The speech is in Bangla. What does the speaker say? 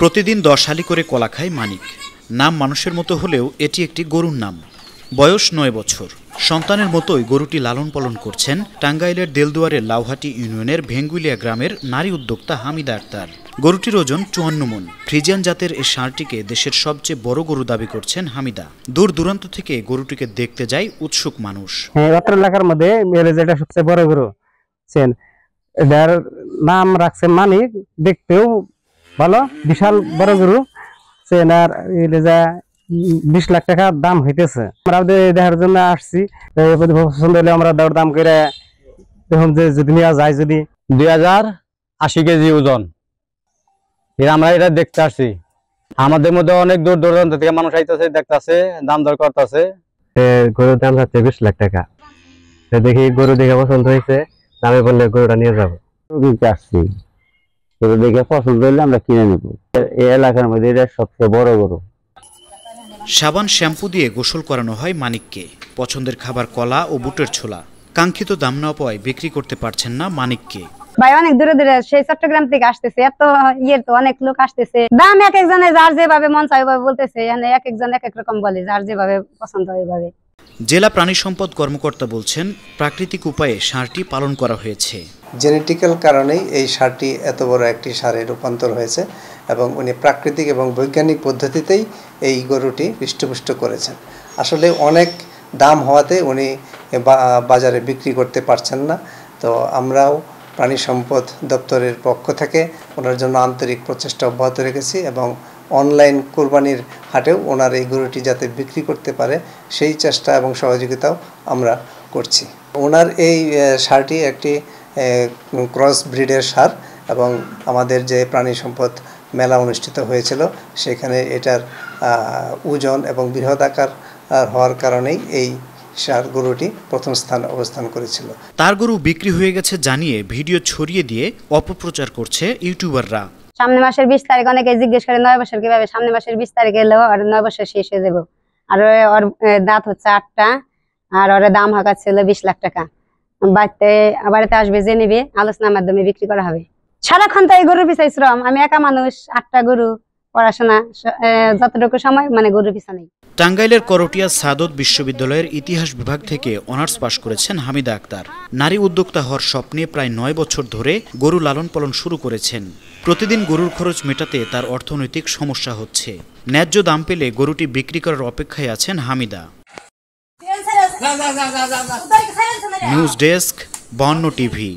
প্রতিদিন 10 হালি করে কলা খায় মানিক। নাম মানুষের মতো হলেও এটি একটি গরুর নাম। বয়স 9 বছর। সন্তানের মতোই গরুটি লালন পালন করছেন টাঙ্গাইলের দেলদুয়ারের লাউহাটি ইউনিয়নের ভেঙ্গুলিয়া গ্রামের নারী উদ্যোক্তা হামিদা আক্তার। গরুটির ওজন 54 মণ। ফ্রিজিয়ান জাতের এই ষাঁড়টিকে দেশের সবচেয়ে বড় গরু দাবি করছেন হামিদা। দূর দূরান্ত থেকে গরুটিকে দেখতে যায় উৎসুক মানুষ। রাত্র এলাকার মধ্যে যেটা সবচেয়ে বড় গরু, এটার নাম রাখছে মানিক। দেখতেও ভালো, বিশাল বড় গরু। আর 20 লাখ টাকা দাম হইতেছে। আমরা দেখার জন্য আসছি, পছন্দ হলে আমরা দর দাম করে দেখুন যে যদি নেওয়া যায়। যদি 2080 কেজি ওজন, আমরা এটা দেখতে আসছি। আমাদের মধ্যে অনেক দূর দূরান্ত থেকে মানুষ আইতেছে, দেখতেছে, দাম দর করতেছে। গরুর দাম হচ্ছে 20 লাখ টাকা। দেখি গরু দেখে পছন্দ হয়েছে, দামে বললে গরুটা নিয়ে যাবো। আসছি, গরু দেখে পছন্দ হলে আমরা কিনে নেব। এই এলাকার মধ্যে এটা সবচেয়ে বড় গরু। সাবান শ্যাম্পু দিয়ে গোসল করানো হয় মানিককে। পছন্দের খাবার কলা ও বুটের ছোলা। কাঙ্ক্ষিত দাম না পাওয়ায় বিক্রি করতে পারছেন না মানিককে। ভাই অনেক দূরে দূরে সেই চট্টগ্রাম থেকে আসতেছে, এত তো অনেক লোক আসতেছে। দাম এক একজনের যার যেভাবে মন চায় ওইভাবে বলতেছে, এক একজন এক এক রকম বলে, যার যেভাবে পছন্দ হয় ওইভাবে। জেলা প্রাণী সম্পদ কর্মকর্তা বলছেন, প্রাকৃতিক উপায়ে ষাঁড়টি পালন করা হয়েছে। জেনেটিক্যাল কারণেই এই ষাঁড়টি এত বড় একটি ষাঁড়ে রূপান্তর হয়েছে এবং উনি প্রাকৃতিক এবং বৈজ্ঞানিক পদ্ধতিতেই এই গরুটি হৃষ্টপুষ্ট করেছেন। আসলে অনেক দাম হওয়াতে উনি বাজারে বিক্রি করতে পারছেন না। তো আমরাও প্রাণী সম্পদ দপ্তরের পক্ষ থেকে ওনার জন্য আন্তরিক প্রচেষ্টা অব্যাহত রেখেছি এবং অনলাইন কোরবানির হাটেও ওনার এই গরুটি যাতে বিক্রি করতে পারে সেই চেষ্টা এবং সহযোগিতাও আমরা করছি। ওনার এই ষাঁড়টি একটি ক্রস ব্রিডের ষাঁড় এবং আমাদের যে প্রাণী সম্পদ মেলা অনুষ্ঠিত হয়েছিল সেখানে এটার ওজন এবং বৃহৎ আকার হওয়ার কারণেই এই ষাঁড় গরুটি প্রথম স্থানে অবস্থান করেছিল। তার গরু বিক্রি হয়ে গেছে জানিয়ে ভিডিও ছড়িয়ে দিয়ে অপপ্রচার করছে ইউটিউবাররা। সামনে মাসের 20 তারিখ অনেকে জিজ্ঞেস করে 9 বছর কিভাবে, সামনে মাসের 20 তারিখে এলেও আর 9 বছর শেষ হয়ে যাবো। আর ওর দাঁত হচ্ছে 8টা, আর ওর দাম হাঁকাচ্ছিল 20 লাখ টাকা। বাড়িতে আসবে, যে নিবে আলোচনার মাধ্যমে বিক্রি করা হবে। সারাক্ষণ তো এই গরুর পিছাই শ্রম। আমি একা মানুষ, 8টা গরু, পড়াশোনা, যতটুকু সময় গরুর পিছনে। টাঙ্গাইলের করটিয়া সাদত বিশ্ববিদ্যালয়ের ইতিহাস বিভাগ থেকে অনার্স পাশ করেছেন হামিদা আক্তার। নারী উদ্যোক্তা হওয়ার স্বপ্নে প্রায় 9 বছর ধরে গরু লালন পালন শুরু করেছেন। প্রতিদিন গরুর খরচ মেটাতে তার অর্থনৈতিক সমস্যা হচ্ছে। ন্যায্য দাম পেলে গরুটি বিক্রি করার অপেক্ষায় আছেন হামিদা। News desk, 52 TV.